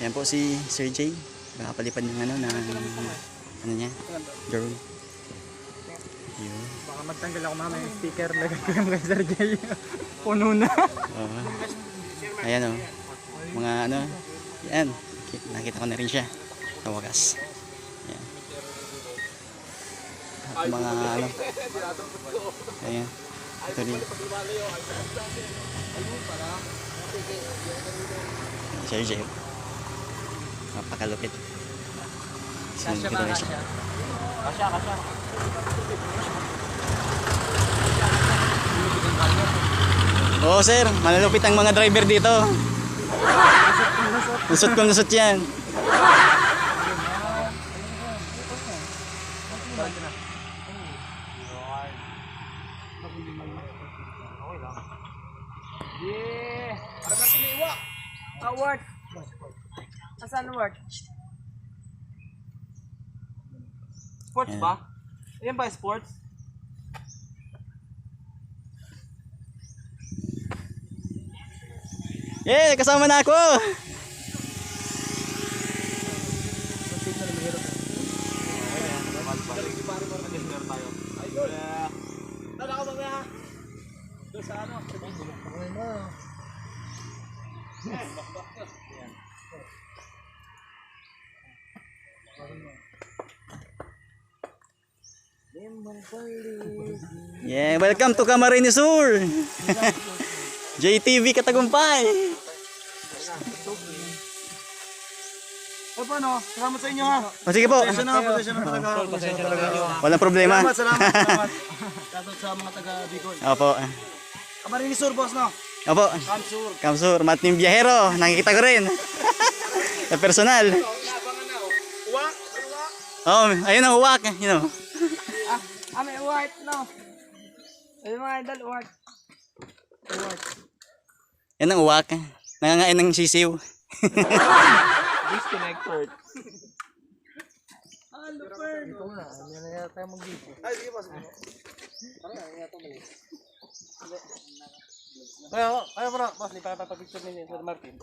Yan po si Sir J. Nakapalipad ng ano niya, drone. Yun. Baka magtanggal ako mamaya yung sticker, lagay ko yung kay Sir J. Puno na. Ayan o. Mga ano. Yan. Nakita ko na rin siya. Sa wakas. Yan. At mga ano. Ayan. Ito rin. Sir J. Napakalupit. Kasya ba, kasya? Kasya, kasya. Oo sir, malalupit ang mga driver dito. Lusot kung lusot yan. Yeah! Para ba tumiwa? Award! Asan award? Sports Yan. ba? Ayan ba sports? Yeah, kasama na ako. Yeah, welcome to Camarines Sur. JTV Katagumpay. O paano? Salamat sa inyo ha. O sige po. Pasensya na talaga. Walang problema. Salamat. Shoutout sa mga taga Bicol. Opo. Camarines Sur, boss, no? Opo. Kamsur. Kamsur, Mating Biyahero. Nakikita ko rin. Sa personal. Uwa? Oh, ayun ang uwak. You know. May award, no? Ayun mga idol, award. Award. Yan ang uwak. Nangangain ng sisiw. Disconnected. Lupern. Ito nga, hindi na yata tayo mag-dito. Ay, sige pa, sige. Parang nga ito mali. Kaya bro, boss, hindi pa papapicture ninyo Sir Martin.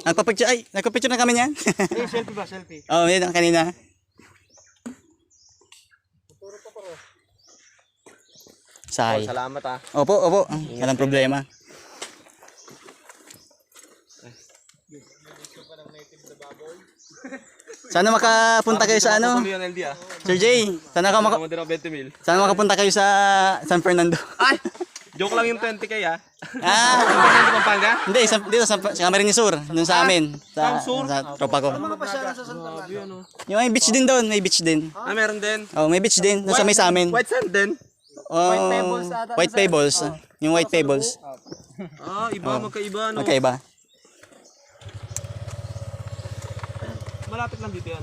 Nagpa-picture, ay, nagpa-picture na kami niyan. Eh, selfie ba? Selfie. Oh, yun kanina. Say. Salamat ah. Opo, opo. Walang problema. Sana makapunta kayo sa ano? Sir J, sana makapunta kayo sa San Fernando. Ay! Joke lang yung 20k ah. Ah, Fernando, Pampanga? hindi, dito sa Camarines Sur, dun sa amin, sa tropa ko. Mga pasyalan sa San Fernando. Yung may beach din doon, may beach din. Ah, meron din. Oh, may beach din, dun sa may sa amin. White sand din? Oh, White Pebbles. Yung White Pebbles. Ah, iba, magkaiba no. Magkaiba. Malapit lang dito yan.